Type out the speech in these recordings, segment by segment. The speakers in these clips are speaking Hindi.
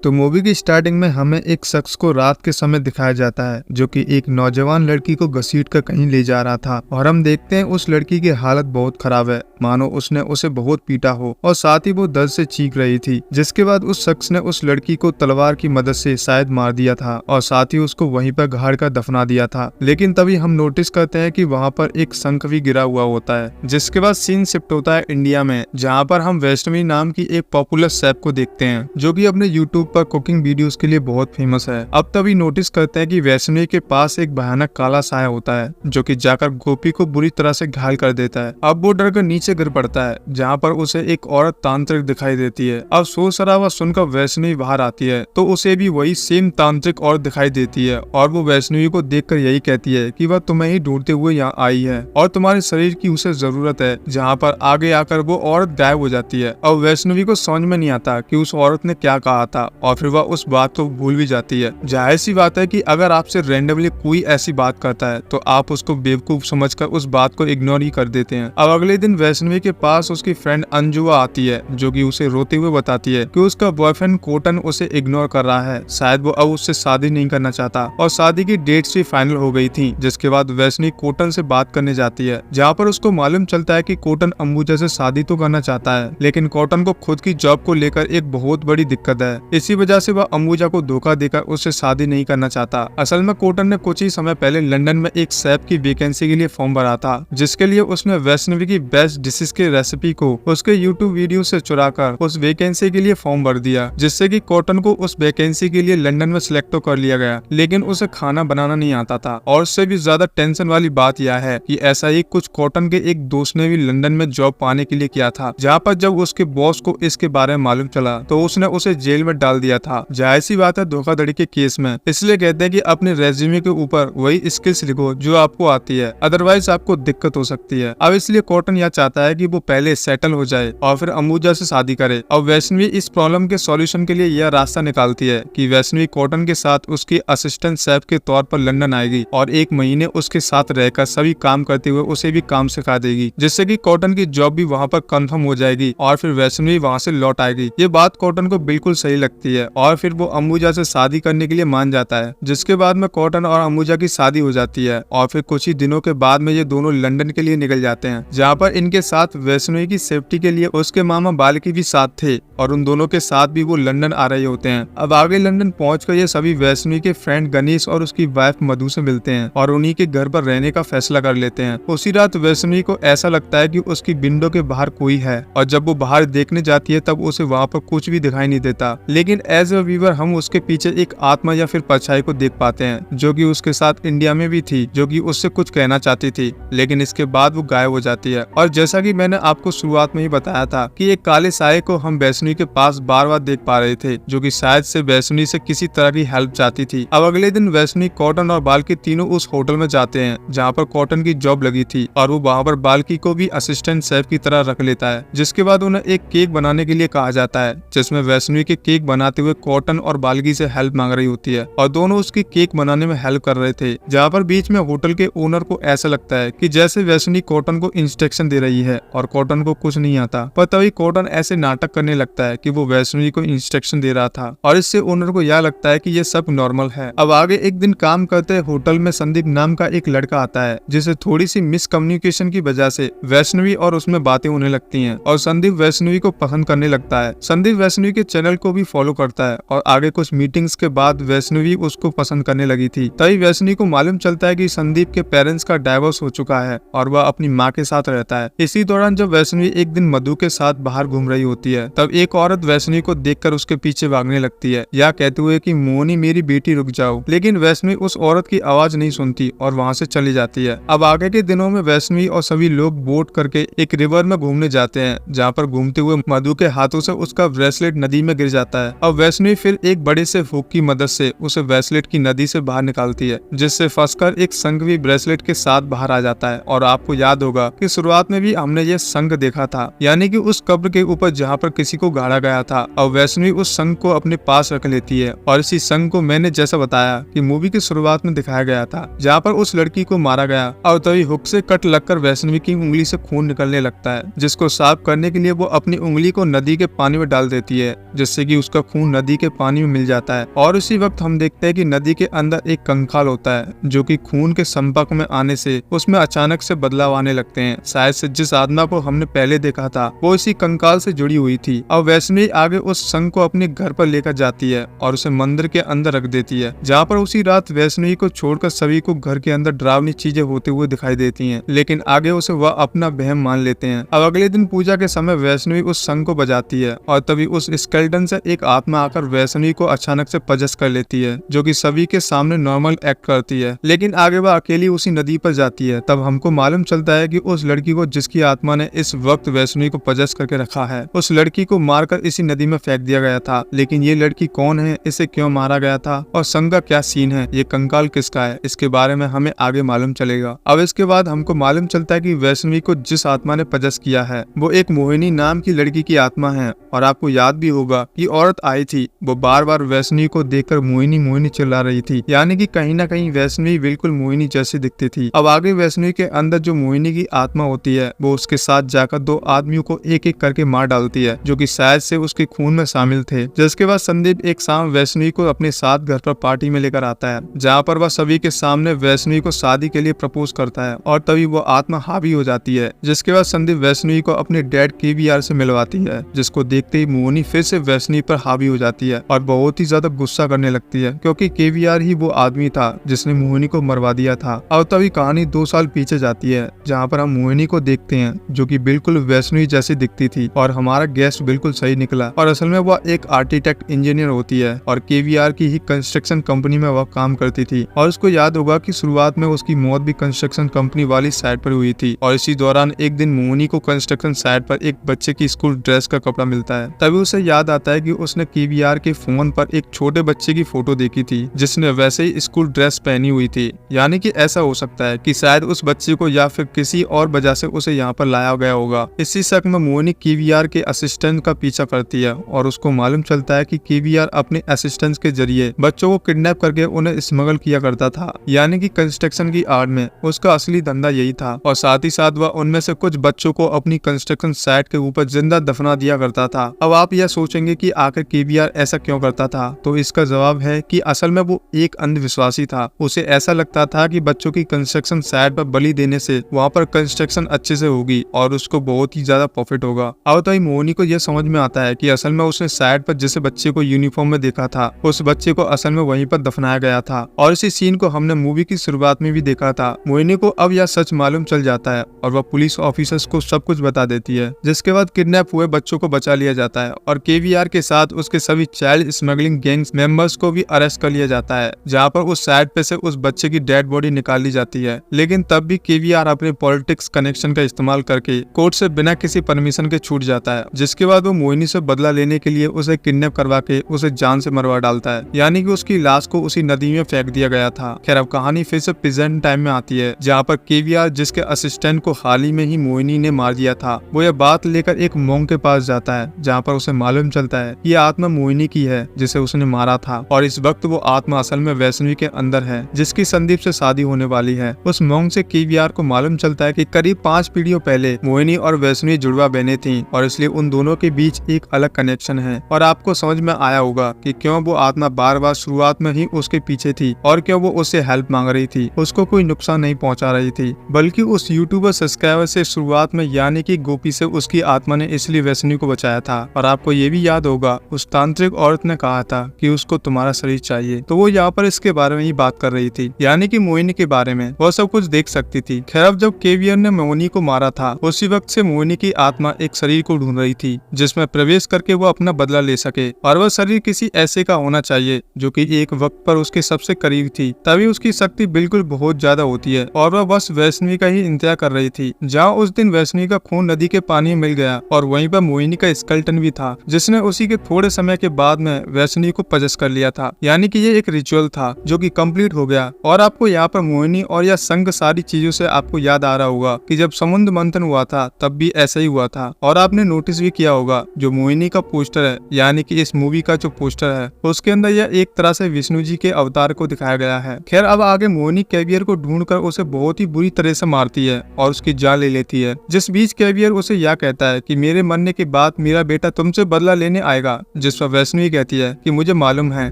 तो मूवी की स्टार्टिंग में हमें एक शख्स को रात के समय दिखाया जाता है जो कि एक नौजवान लड़की को घसीट कर कहीं ले जा रहा था और हम देखते हैं उस लड़की की हालत बहुत खराब है, मानो उसने उसे बहुत पीटा हो और साथ ही वो दर्द से चीख रही थी। जिसके बाद उस शख्स ने उस लड़की को तलवार की मदद से शायद मार दिया था और साथ ही उसको वहीं पर गाड़ कर दफना दिया था। लेकिन तभी हम नोटिस करते हैं कि वहाँ पर एक शंख भी गिरा हुआ होता है। जिसके बाद सीन शिफ्ट होता है इंडिया में, जहाँ पर हम वैष्णवी नाम की एक पॉपुलर शेफ को देखते हैं जो कि अपने यूट्यूब पर कुकिंग वीडियोस के लिए बहुत फेमस है। अब तभी नोटिस करते हैं कि वैष्णवी के पास एक भयानक काला साया होता है जो कि जाकर गोपी को बुरी तरह से घायल कर देता है। अब वो डर कर नीचे गिर पड़ता है, जहाँ पर उसे एक औरत तांत्रिक दिखाई देती है। अब शोर शराबा सुनकर वैष्णवी बाहर आती है तो उसे भी वही सेम तांत्रिक औरत दिखाई देती है और वो वैष्णवी को देखकर यही कहती है कि वह तुम्हें ही ढूंढते हुए यहाँ आई है और तुम्हारे शरीर की उसे जरूरत है। जहाँ पर आगे आकर वो औरत गायब हो जाती है। अब वैष्णवी को समझ में नहीं आता कि उस औरत ने क्या कहा था और फिर वह उस बात को भूल भी जाती है। जाहिर सी बात है कि अगर आपसे रैंडमली कोई ऐसी बात करता है तो आप उसको बेवकूफ समझकर उस बात को इग्नोर ही कर देते हैं। अब अगले दिन वैष्णवी के पास उसकी फ्रेंड अंजुआ आती है जो कि उसे रोते हुए बताती है कि उसका बॉयफ्रेंड कोटन उसे इग्नोर कर रहा है, शायद वो अब उससे शादी नहीं करना चाहता और शादी की डेट्स भी फाइनल हो गई थी। जिसके बाद वैष्णवी कोटन से बात करने जाती है, जहाँ पर उसको मालूम चलता है कि कोटन अंबुजा से शादी तो करना चाहता है लेकिन कोटन को खुद की जॉब को लेकर एक बहुत बड़ी दिक्कत है। इसी वजह से वह अंबुजा को धोखा देकर उससे शादी नहीं करना चाहता। असल में कोटन ने कुछ ही समय पहले लंदन में एक शेफ की वैकेंसी के लिए फॉर्म भरा था, जिसके लिए उसने वैष्णवी की बेस्ट डिशेस के रेसिपी को उसके यूट्यूब वीडियो से चुराकर उस वैकेंसी के लिए फॉर्म भर दिया, जिससे कि कोटन को उस वैकेंसी के लिए लंदन में सिलेक्ट तो कर लिया गया लेकिन उसे खाना बनाना नहीं आता था। और उससे भी ज्यादा टेंशन वाली बात यह है कि ऐसा ही कुछ कोटन के एक दोस्त ने भी लंदन में जॉब पाने के लिए किया था, जहाँ पर जब उसके बॉस को इसके बारे में मालूम चला तो उसने उसे जेल में डाल दिया था। जाहिर सी बात है धोखाधड़ी के केस में, इसलिए कहते हैं कि अपने रेज्यूमे के ऊपर वही स्किल्स लिखो जो आपको आती है, अदरवाइज आपको दिक्कत हो सकती है। अब इसलिए कोटन यह चाहता है कि वो पहले सेटल हो जाए और फिर अंबुजा से शादी करे। अब वैष्णवी इस प्रॉब्लम के सॉल्यूशन के लिए यह रास्ता निकालती है कि वैष्णवी कोटन के साथ उसकी असिस्टेंट शेफ के तौर पर लंदन आएगी और एक महीने उसके साथ रहकर सभी काम करते हुए उसे भी काम सिखा देगी, जिससे कि कोटन की जॉब भी वहाँ पर कंफर्म हो जाएगी और फिर वैष्णवी वहाँ से लौट आएगी। ये बात कोटन को बिल्कुल सही लगती है और फिर वो अंबुजा से शादी करने के लिए मान जाता है। जिसके बाद में कोटन और अंबुजा की शादी हो जाती है और फिर कुछ ही दिनों के बाद में ये दोनों लंदन के लिए निकल जाते हैं, जहाँ पर इनके साथ वैष्णवी की सेफ्टी के लिए उसके मामा बालकी भी साथ थे और उन दोनों के साथ भी वो लंदन आ रहे होते हैं। अब आगे लंदन पहुंचकर ये सभी वैष्णवी के फ्रेंड गणेश और उसकी वाइफ मधु से मिलते हैं और उन्हीं के घर पर रहने का फैसला कर लेते हैं। उसी रात वैष्णवी को ऐसा लगता है कि उसकी विंडो के बाहर कोई है और जब वो बाहर देखने जाती है तब उसे वहाँ पर कुछ भी दिखाई नहीं देता, लेकिन एज अ व्यूअर हम उसके पीछे एक आत्मा या फिर परछाई को देख पाते हैं जो कि उसके साथ इंडिया में भी थी, जो कि उससे कुछ कहना चाहती थी, लेकिन इसके बाद वो गायब हो जाती है। और जैसा कि मैंने आपको शुरुआत में ही बताया था कि एक काले साये को हम वैष्णवी के पास बार बार देख पा रहे थे, जो कि शायद से वैष्णवी से किसी तरह की हेल्प चाहती थी। अब अगले दिन वैष्णवी, कोटन और बाल्की तीनों उस होटल में जाते हैं जहाँ पर कोटन की जॉब लगी थी और वो वहाँ पर बाल्की को भी असिस्टेंट शेफ की तरह रख लेता है। जिसके बाद उन्हें एक केक बनाने के लिए कहा जाता है, जिसमें वैष्णवी के केक बनाते हुए कोटन और बाल्की से हेल्प मांग रही होती है और दोनों उसकी केक बनाने में हेल्प कर रहे थे। जहाँ पर बीच में होटल के ओनर को ऐसा लगता है कि जैसे वैष्णवी कोटन को इंस्ट्रक्शन दे रही है और कोटन को कुछ नहीं आता, पर तभी कोटन ऐसे नाटक करने लगता है कि वो वैष्णवी को इंस्ट्रक्शन दे रहा था और इससे ओनर को यह लगता है कि ये सब नॉर्मल है। अब आगे एक दिन काम करते होटल में संदीप नाम का एक लड़का आता है, जिसे थोड़ी सी मिसकम्युनिकेशन की वजह से वैष्णवी और उसमें बातें होने लगती हैं और संदीप वैष्णवी को पसंद करने लगता है। संदीप वैष्णवी के चैनल को भी फॉलो करता है और आगे कुछ मीटिंग्स के बाद वैष्णवी उसको पसंद करने लगी थी। तभी वैष्णवी को मालूम चलता है कि संदीप के पेरेंट्स का डाइवोर्स हो चुका है और वह अपनी माँ के साथ रहता है। इसी दौरान जब वैष्णवी एक दिन मधु के साथ बाहर घूम रही होती है, तब एक औरत वैष्णवी को देखकर उसके पीछे भागने लगती है, या कहते हुए कि मोनी मेरी बेटी रुक जाओ, लेकिन वैष्णवी उस औरत की आवाज नहीं सुनती और वहाँ से चली जाती है। अब आगे के दिनों में वैष्णवी और सभी लोग बोट करके एक रिवर में घूमने जाते हैं, जहाँ पर घूमते हुए मधु के हाथों से उसका ब्रेसलेट नदी में गिर जाता है। अब वैष्णवी फिर एक बड़े से हुक की मदद से उसे ब्रेसलेट की नदी से बाहर निकालती है, जिससे फंसकर एक शंख भी ब्रेसलेट के साथ बाहर आ जाता है। और आपको याद होगा कि शुरुआत में भी हमने ये शंख देखा था, यानी कि उस कब्र के ऊपर जहाँ पर किसी को गाड़ा गया था। अब वैष्णवी उस शंख को अपने पास रख लेती है और इसी शंख को मैंने जैसा बताया कि मूवी की शुरुआत में दिखाया गया था, जहाँ पर उस लड़की को मारा गया और तभी हुक से कट लगकर वैष्णवी की उंगली से खून निकलने लगता है, जिसको साफ करने के लिए वो अपनी उंगली को नदी के पानी में डाल देती है, जिससे कि उसका खून नदी के पानी में मिल जाता है और उसी वक्त हम देखते हैं कि नदी के अंदर एक कंकाल होता है जो कि खून के संपर्क में आने से उसमें अचानक से बदलाव आने लगते हैं। शायद से जिस आत्मा को हमने पहले देखा था वो इसी कंकाल से जुड़ी हुई थी। अब वैष्णवी आगे उस संघ को अपने घर पर लेकर जाती है और उसे मंदिर के अंदर रख देती है, जहाँ पर उसी रात वैष्णवी को छोड़कर सभी को घर के अंदर डरावनी चीजें होते हुए दिखाई देती हैं, लेकिन आगे उसे वह अपना वहम मान लेते हैं। अब अगले दिन पूजा के समय वैष्णवी उस संघ को बजाती है और तभी उस स्केलेटन से एक आत्मा आकर वैष्णवी को अचानक से पजस कर लेती है, जो कि सभी के सामने नॉर्मल एक्ट करती है, लेकिन आगे वह अकेली उसी नदी पर जाती है। तब हमको मालूम चलता है कि उस लड़की को जिसकी आत्मा ने इस वक्त वैष्णवी को पजस करके रखा है, उस लड़की को मारकर इसी नदी में फेंक दिया गया था। लेकिन ये लड़की कौन है, इसे क्यों मारा गया था और संघ का क्या सीन है, ये कंकाल किसका है, इसके बारे में हमें आगे मालूम चलेगा। अब इसके बाद हमको मालूम चलता है कि वैष्णवी को जिस आत्मा ने पजस किया है वो एक मोहिनी नाम की लड़की की आत्मा है। और आपको याद भी होगा कि औरत आई थी, वो बार बार वैष्णवी को देखकर मोहिनी मोहिनी चिल्ला रही थी, यानी कि कहीं ना कहीं वैष्णवी बिल्कुल मोहिनी जैसी दिखती थी। अब आगे वैष्णवी के अंदर जो मोहिनी की आत्मा होती है वो उसके साथ जाकर दो आदमियों को एक एक करके मार डालती है, जो कि शायद से उसके खून में शामिल थे। जिसके बाद संदीप एक शाम वैष्णवी को अपने साथ घर पर पार्टी में लेकर आता है, जहाँ पर वह सभी के सामने वैष्णवी को शादी के लिए प्रपोज करता है और तभी वो आत्मा हावी हो जाती है। जिसके बाद संदीप वैष्णवी को अपने डैड केवीआर से मिलवाती है, जिसको देखते ही मोहिनी फिर से वैष्णवी पर हावी हो जाती है और बहुत ही ज्यादा गुस्सा करने लगती है, क्योंकि केवीआर ही वो आदमी था जिसने मोहिनी को मरवा दिया था। और तभी कहानी 2 साल पीछे जाती है, जहाँ पर हम मोहिनी को देखते हैं जो कि बिल्कुल वैष्णवी जैसी दिखती थी और हमारा गेस्ट बिल्कुल सही निकला। और असल में वह एक आर्किटेक्ट इंजीनियर होती है और केवीआर की ही कंस्ट्रक्शन कंपनी में वह काम करती थी। और उसको याद होगा कि शुरुआत में उसकी मौत भी कंस्ट्रक्शन कंपनी वाली साइट पर हुई थी और इसी दौरान एक दिन मोहिनी को कंस्ट्रक्शन साइट पर एक बच्चे की स्कूल ड्रेस का कपड़ा मिलता है। तभी उसे याद आता है कि उसने केवीआर के फोन पर एक छोटे बच्चे की फोटो देखी थी जिसने वैसे ही स्कूल ड्रेस पहनी हुई थी, यानी कि ऐसा हो सकता है कि शायद उस बच्चे को या फिर किसी और वजह से उसे यहाँ पर लाया गया होगा। इसी शक में मोहिनी केवीआर के असिस्टेंट का पीछा करती है और उसको मालूम चलता है कि केवीआर अपने असिस्टेंट के जरिए बच्चों को किडनैप करके उन्हें स्मगल किया करता था, यानी कि कंस्ट्रक्शन की आड़ में उसका असली धंधा यही था। और साथ ही साथ वह उनमें से कुछ बच्चों को अपनी कंस्ट्रक्शन साइट के ऊपर जिंदा दफना दिया करता था। अब आप यह सोचेंगे कि आखिर केवीआर ऐसा क्यों करता था, तो इसका जवाब है कि असल में वो एक अंधविश्वासी था। उसे ऐसा लगता था कि बच्चों की कंस्ट्रक्शन साइट पर बलि देने से वहाँ पर कंस्ट्रक्शन अच्छे से होगी और उसको बहुत ही ज्यादा प्रॉफिट होगा। अब तो मोहिनी को यह समझ में आता है कि असल में उसने साइट पर जिस बच्चे को यूनिफॉर्म में देखा था उस बच्चे को असल में वहीं पर दफनाया गया था और इसी सीन को हमने मूवी की शुरुआत में भी देखा था। मोहिनी को अब यह सच मालूम चल जाता है और वह पुलिस ऑफिसर्स को सब कुछ बता देती है, जिसके बाद किडनैप हुए बच्चों को बचा लिया जाता है और केवीआर के साथ उसके सभी चाइल्ड स्मगलिंग गैंग्स मेंबर्स को भी अरेस्ट कर लिया जाता है, जहां पर उस साइट पे से उस बच्चे की डेड बॉडी निकाल ली जाती है। लेकिन तब भी केवीआर अपने पॉलिटिक्स कनेक्शन का इस्तेमाल करके कोर्ट से बिना किसी परमिशन के छूट जाता है, जिसके बाद वो मोहिनी से बदला लेने के लिए उसे किडनैप करवा के उसे जान से मरवा डालता है, यानी कि उसकी लाश को उसी नदी में फेंक दिया गया था। खैर अब कहानी फिर से प्रेजेंट टाइम में आती है, जहाँ पर केवीआर जिसके असिस्टेंट को हाल ही में ही मोहिनी ने मार दिया था, वो यह बात लेकर एक मोंग के पास जाता है, जहाँ पर उसे मालूम चलता है ये आत्मा मोहिनी की है जिसे उसने मारा था और इस वक्त वो आत्मा असल में वैष्णवी के अंदर है जिसकी संदीप से शादी होने वाली है। उस मोंग से केवीआर को मालूम चलता है कि करीब 5 पीढ़ियों पहले मोहिनी और वैष्णवी जुड़वा बहनें थीं और इसलिए उन दोनों के बीच एक अलग कनेक्शन है। और आपको समझ में आया होगा कि क्यों वो आत्मा बार बार शुरुआत में ही उसके पीछे थी और क्यों वो उससे हेल्प मांग रही थी, उसको कोई नुकसान नहीं पहुंचा रही थी, बल्कि उस यूट्यूबर सब्सक्राइबर से शुरुआत में यानी कि गोपी से उसकी आत्मा ने इसलिए वैष्णवी को बचाया था। और आपको ये भी याद होगा उस तांत्रिक औरत ने कहा था कि उसको तुम्हारा शरीर चाहिए, तो वो यहाँ पर इसके बारे में ही बात कर रही थी, यानी कि मोहिनी के बारे में। वह सब कुछ देख सकती थी। खैर अब जब केवीआर ने मोहिनी को मारा था उसी वक्त से मोहिनी की आत्मा एक शरीर को ढूंढ रही थी जिसमें प्रवेश करके वो अपना बदला ले सके और वह शरीर किसी ऐसे का होना चाहिए जो कि एक वक्त पर उसके सबसे करीब थी, तभी उसकी शक्ति बिल्कुल बहुत ज्यादा होती है। और वह बस वैष्णवी का ही इंतजार कर रही थी। जहाँ उस दिन वैष्णवी का खून नदी के पानी में मिल गया और वहीं पर मोहिनी का स्केलेटन भी था जिसने उसी के थोड़े समय के बाद में वैष्णवी को पजस कर लिया था, यानी कि ये एक रिचुअल था जो कि कंप्लीट हो गया। और आपको यहाँ पर मोहिनी और यह संघ सारी चीजों से आपको याद आ रहा होगा कि जब समुद्र मंथन हुआ था तब भी ऐसा ही हुआ था। और आपने नोटिस भी किया होगा जो मोहिनी का पोस्टर है, यानी कि इस मूवी का जो पोस्टर है उसके अंदर यह एक तरह से विष्णु जी के अवतार को दिखाया गया है। खैर अब आगे मोहिनी केवीआर को ढूंढकर उसे बहुत ही बुरी तरह से मारती है और उसकी जान ले लेती है। जिस बीच केवीआर उसे यह कहता है कि मेरे मरने के बाद मेरा बेटा तुमसे बदला लेने आएगा, जिस पर वैष्णवी कहती है कि मुझे मालूम है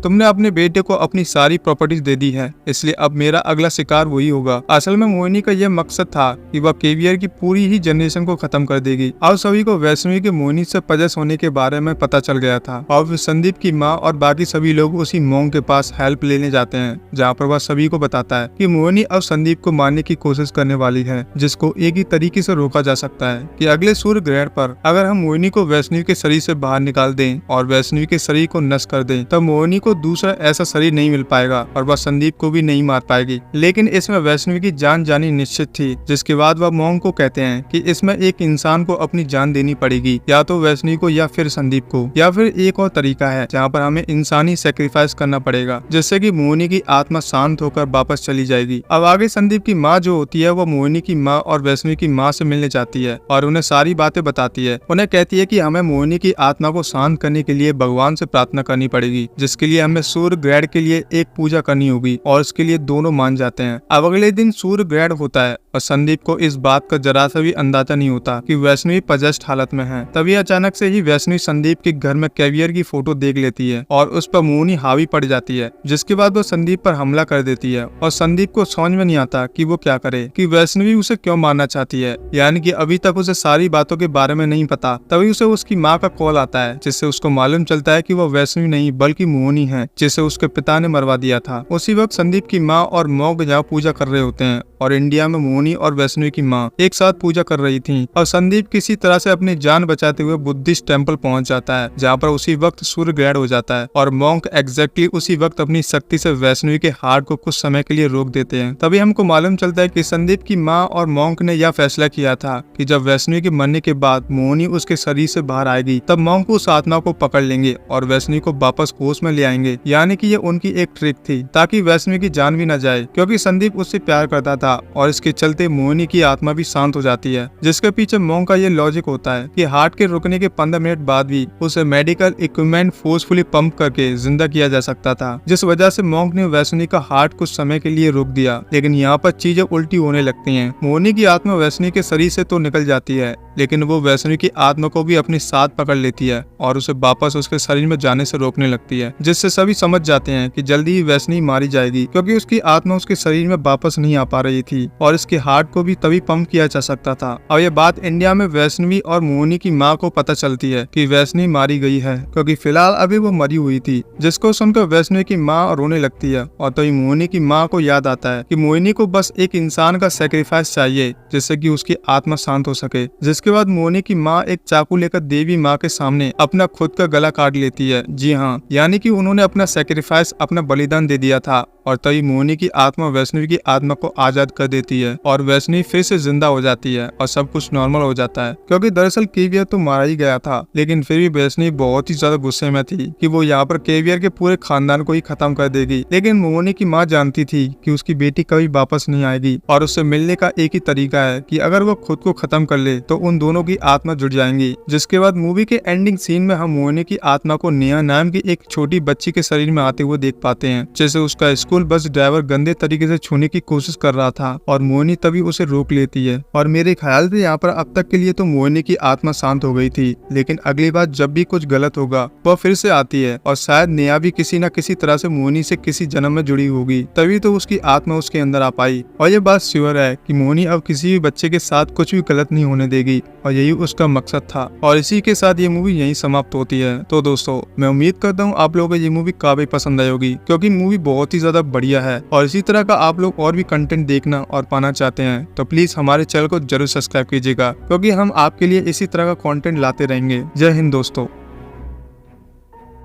तुमने अपने बेटे को अपनी सारी प्रॉपर्टीज दे दी है, इसलिए अब मेरा अगला शिकार वही होगा। असल में मोहिनी का यह मकसद था कि वह केवियर की पूरी ही जनरेशन को खत्म कर देगी। अब सभी को वैष्णवी के मोहिनी से पजस होने के बारे में पता चल गया था और फिर संदीप की माँ और बाकी सभी लोग उसी मोंग के पास हेल्प लेने जाते हैं, जहाँ पर वह सभी को बताता है कि मोहिनी अब संदीप को मारने की कोशिश करने वाली है, जिसको एक ही तरीके से रोका जा सकता है कि अगले सूर्य ग्रहण पर अगर हम मोहिनी को वैष्णवी के शरीर से बाहर निकाल दें और वैष्णवी के शरीर को नष्ट कर दें, तब मोहिनी को दूसरा ऐसा शरीर नहीं मिल पाएगा और वह संदीप को भी नहीं मार पाएगी। लेकिन इसमें वैष्णवी की जान जानी निश्चित थी, जिसके बाद वह मोंग को कहते हैं कि इसमें एक इंसान को अपनी जान देनी पड़ेगी, या तो वैष्णवी को या फिर संदीप को, या फिर एक और तरीका है जहाँ पर हमें इंसानी सेक्रीफाइस करना पड़ेगा, जिससे कि मोहिनी की आत्मा शांत होकर वापस चली जाएगी। अब आगे संदीप की माँ जो होती है वो मोहिनी की माँ और वैष्णवी की माँ से मिलने जाती है और उन्हें सारी बातें बताती है। उन्हें कहती है कि हमें मोहिनी की आत्मा को शांत करने के लिए भगवान से प्रार्थना करनी पड़ेगी, जिसके लिए हमें सूर्य ग्रहण के लिए एक पूजा करनी होगी और इसके लिए दोनों मान जाते हैं। अब अगले दिन सूर्य ग्रहण होता है और संदीप को इस बात का जरा सा भी अंदाजा नहीं होता कि वैष्णवी पजेस्ड हालत में है। तभी अचानक से ही वैष्णवी संदीप के घर में केवियर की फोटो देख लेती है और उस पर मोहिनी हावी पड़ जाती है, जिसके बाद वो संदीप पर हमला कर देती है और संदीप को समझ में नहीं आता कि वो क्या करे, कि वैष्णवी उसे क्यों मारना चाहती है, यानी कि अभी तक उसे सारी बातों के बारे में नहीं पता। तभी उसे उसकी माँ का कॉल आता है, जिससे उसको मालूम चलता है कि वो वैष्णवी नहीं बल्कि मोहिनी है, जिसे उसके पिता ने मरवा दिया था। उसी वक्त संदीप की माँ और मौग जहाँ पूजा कर रहे होते हैं और इंडिया में मोहिनी और वैष्णवी की माँ एक साथ पूजा कर रही थी और संदीप किसी तरह से अपनी जान बचाते हुए बुद्धिस्ट टेम्पल पहुंच जाता है, जहाँ पर उसी वक्त सूर्य ग्रहण हो जाता है और मॉन्क एग्जैक्टली उसी वक्त अपनी शक्ति से वैष्णवी के हार्ट को कुछ समय के लिए रोक देते हैं। तभी हमको मालूम चलता है कि संदीप की माँ और मॉन्क ने यह फैसला किया था कि जब वैष्णवी के मरने के बाद मोहिनी उसके शरीर से बाहर आएगी, तब मॉन्क उस आत्मा को पकड़ लेंगे और वैष्णवी को वापस होश में ले आएंगे। यानी कि ये उनकी एक ट्रिक थी ताकि वैष्णवी की जान भी न जाए, क्योंकि संदीप उससे प्यार करता था और इसके चलते मोहिनी की आत्मा भी शांत हो जाती है। जिसके पीछे मॉन्क का ये लॉजिक होता है कि हार्ट के रुकने के 15 मिनट बाद भी उसे मेडिकल इक्विपमेंट फोर्सफुली पंप करके जिंदा किया जा सकता था, जिस वजह से मॉन्क ने वैष्णवी का हार्ट कुछ समय के लिए रोक दिया। लेकिन यहाँ पर चीजें उल्टी होने लगती हैं। मोहिनी की आत्मा वैष्णवी के शरीर से तो निकल जाती है, लेकिन वो वैष्णवी की आत्मा को भी अपने साथ पकड़ लेती है और उसे वापस उसके शरीर में जाने से रोकने लगती है, जिससे सभी समझ जाते हैं कि जल्दी ही वैष्णवी मारी जाएगी, क्योंकि उसकी आत्मा उसके शरीर में वापस नहीं आ पा रही थी और इसके हार्ट को भी तभी पंप किया जा सकता था। और ये बात इंडिया में वैष्णवी और मोहिनी की माँ को पता चलती है कि वैष्णवी मारी गई है, क्योंकि फिलहाल अभी वो मरी हुई थी, जिसको सुनकर वैष्णवी की माँ रोने लगती है और तभी मोहिनी की माँ को याद आता है कि मोहिनी को बस एक इंसान का सेक्रीफाइस चाहिए जिससे कि उसकी आत्मा शांत हो सके। जिसके बाद मोहिनी की माँ एक चाकू लेकर देवी माँ के सामने अपना खुद का गला काट लेती है। जी हाँ, यानी कि उन्होंने अपना सेक्रीफाइस, अपना बलिदान दे दिया था और तभी मोहिनी की आत्मा वैष्णवी की आत्मा को आजाद कर देती है और वैष्णवी फिर से जिंदा हो जाती है और सब कुछ नॉर्मल हो जाता है। क्योंकि दरअसल केवियर तो मारा ही गया था, लेकिन फिर भी वैष्णवी बहुत ही ज्यादा गुस्से में थी कि वो यहाँ पर केवियर के पूरे खानदान को ही खत्म कर देगी। लेकिन मोहिनी की माँ जानती थी कि उसकी बेटी कभी वापस नहीं आएगी और उससे मिलने का एक ही तरीका है कि अगर वो खुद को खत्म कर ले तो उन दोनों की आत्मा जुड़ जाएंगी। जिसके बाद मूवी के एंडिंग सीन में हम मोहिनी की आत्मा को नेहा नाम की एक छोटी बच्ची के शरीर में आते हुए देख पाते हैं, जैसे उसका स्कूल बस ड्राइवर गंदे तरीके से छूने की कोशिश कर रहा था और मोहिनी तभी उसे रोक लेती है। और मेरे ख्याल से यहाँ पर अब तक के लिए तो मोहिनी की आत्मा शांत हो गई थी, लेकिन अगली बार जब भी कुछ गलत होगा वह फिर से आती है और शायद नेहा भी किसी न किसी तरह से मोहिनी से किसी जन्म में जुड़ी होगी, तभी तो उसकी आत्मा उसके अंदर आ पाई। और ये बात श्योर है कि मोहिनी अब किसी भी बच्चे के साथ कुछ भी गलत नहीं होने देगी और यही उसका मकसद था। और इसी के साथ ये मूवी यहीं समाप्त होती है। तो दोस्तों, मैं उम्मीद करता हूँ आप लोगों को ये मूवी काफी पसंद आई होगी, क्योंकि मूवी बहुत ही ज्यादा बढ़िया है और इसी तरह का आप लोग और भी कंटेंट देखना और पाना चाहते हैं तो प्लीज हमारे चैनल को जरूर सब्सक्राइब कीजिएगा, क्योंकि हम आपके लिए इसी तरह का कंटेंट लाते रहेंगे। जय हिंद दोस्तों।